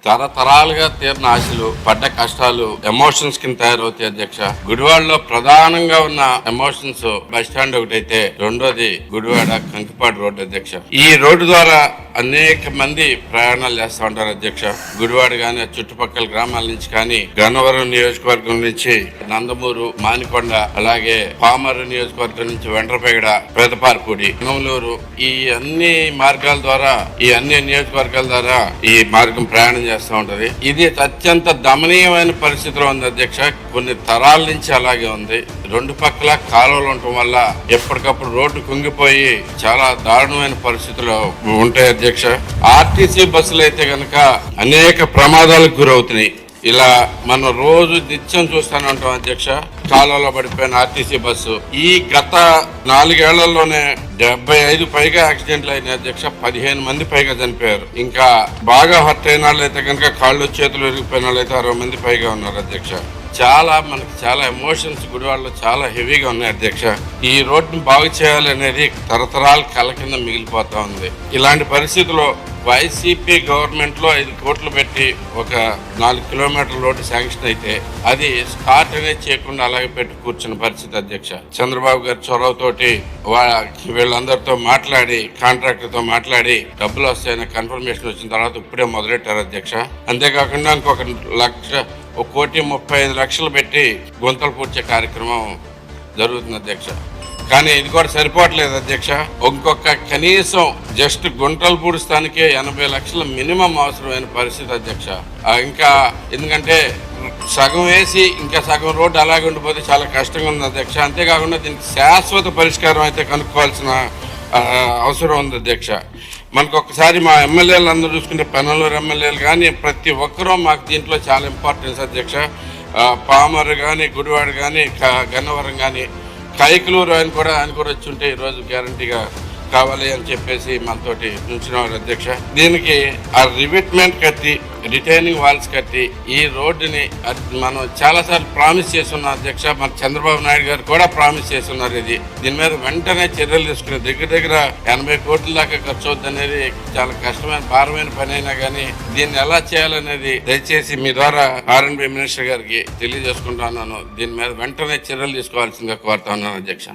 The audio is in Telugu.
తరతరాలుగా తీరిన ఆశలు పడ్డ కష్టాలు ఎమోషన్స్ కింద తయారవుతాయి అధ్యక్ష. గుడివాడలో ప్రధానంగా ఉన్న ఎమోషన్స్ బస్ స్టాండ్ ఒకటైతే, రెండోది గుడివాడ కంకిపాడు రోడ్డు అధ్యక్ష. ఈ రోడ్డు ద్వారా అనేక మంది ప్రయాణాలు చేస్తూ ఉంటారు అధ్యక్ష. గుడివాడ గాని చుట్టుపక్కల గ్రామాల నుంచి కానీ, గన్నవరం నియోజకవర్గం నుంచి నందమూరు, మానికొండ, అలాగే పామరు నియోజకవర్గం నుంచి వెంట్రపేగడ, పెదపార్పూడి, నమలూరు, ఈ అన్ని మార్గాల ద్వారా, ఈ అన్ని నియోజకవర్గాల ద్వారా ఈ మార్గం ప్రయాణం చేస్తూ ఉంటది. ఇది అత్యంత దమనీయమైన పరిస్థితిలో ఉంది అధ్యక్ష. కొన్ని తరాల నుంచి అలాగే ఉంది. రెండు పక్కల కాలువలు ఉండటం వల్ల ఎప్పటికప్పుడు రోడ్డు కుంగిపోయి చాలా దారుణమైన పరిస్థితులు ఉంటాయి అధ్యక్ష. ఆర్టీసీ బస్సులు అయితే గనక అనేక ప్రమాదాలకు గురవుతున్నాయి. ఇలా మనం రోజు నిత్యం చూస్తూనే ఉంటాం అధ్యక్ష. కాలంలో పడిపోయిన ఆర్టీసీ బస్సు ఈ గత 4 ఏళ్లలోనే 75 పైగా యాక్సిడెంట్లు అయినాయి అధ్యక్ష. 15 మంది పైగా చనిపోయారు. ఇంకా బాగా హర్ట్ అయిన వాళ్ళు అయితే కనుక కాళ్ళు చేతులు విరిగిపోయిన వాళ్ళు అయితే 60 మంది పైగా ఉన్నారు అధ్యక్ష. మనకి చాలా ఎమోషన్స్ గుడివాడలో చాలా హెవీగా ఉన్నాయి అధ్యక్ష. ఈ రోడ్డును బాగు చేయాలి అనేది తరతరాల కళ కింద మిగిలిపోతా ఉంది. ఇలాంటి పరిస్థితుల్లో వైసీపీ గవర్నమెంట్ లో 5 కోట్లు పెట్టి ఒక 4 కిలోమీటర్ల రోడ్డు శాంక్షన్ అయితే అది స్టార్ట్ అనేది చేయకుండా అలాగే పెట్టి కూర్చున్న పరిస్థితి అధ్యక్ష. చంద్రబాబు గారి చొరవతోటి వీళ్ళందరితో మాట్లాడి, కాంట్రాక్టర్ తో మాట్లాడి డబ్బులు వస్తాయని కన్ఫర్మేషన్ వచ్చిన తర్వాత ఇప్పుడే మొదలెట్టారు అధ్యక్ష. అంతేకాకుండా ఇంకొక 1,35,00,000 పెట్టి గుంతలు పూడ్చే కార్యక్రమం జరుగుతుంది అధ్యక్ష. కానీ ఇది కూడా సరిపోవట్లేదు అధ్యక్ష. ఇంకొక కనీసం జస్ట్ గుంటలు పూడుస్తానికే 80 లక్షల మినిమం అవసరమైన పరిస్థితి అధ్యక్ష. ఇంకా ఎందుకంటే సగం వేసి ఇంకా సగం రోడ్డు అలాగే ఉండిపోతే చాలా కష్టంగా ఉంది అధ్యక్ష. అంతేకాకుండా దీనికి శాశ్వత పరిష్కారం అయితే కనుక్కోవాల్సిన అవసరం ఉంది అధ్యక్ష. మనకు ఒకసారి మా ఎమ్మెల్యేలు అందరూ చూసుకుంటే, పెనలూరు ఎమ్మెల్యేలు కానీ ప్రతి ఒక్కరూ మాకు దీంట్లో చాలా ఇంపార్టెన్స్ అధ్యక్ష. పామరు కానీ, గుడివాడ కానీ, గన్నవరం కానీ, కైకలూరు ఆయన కూడా వచ్చి ఉంటే ఈరోజు గ్యారంటీగా కావాలి అని చెప్పేసి మనతోటి నుంచున్నారు అధ్యక్ష. దీనికి ఆ రివిట్మెంట్ కట్టి, రిటైనింగ్ వాల్స్ కట్టి ఈ రోడ్డుని మనం చాలాసార్లు ప్రామిస్ చేస్తున్నాం అధ్యక్ష. మన చంద్రబాబు నాయుడు గారు కూడా ప్రామిస్ చేస్తున్నారు. దీని మీద వెంటనే చర్యలు తీసుకుని దగ్గర 80 కోట్ల దాకా ఖర్చు అవుతుంది అనేది చాలా కష్టమైన, భారమైన పని అయినా కానీ దీన్ని ఎలా చేయాలనేది దయచేసి మీ ద్వారా R&B మినిస్టర్ గారికి తెలియజేసుకుంటున్నాను. దీని మీద వెంటనే చర్యలు తీసుకోవాల్సిందిగా కోరుతా ఉన్నాను అధ్యక్ష.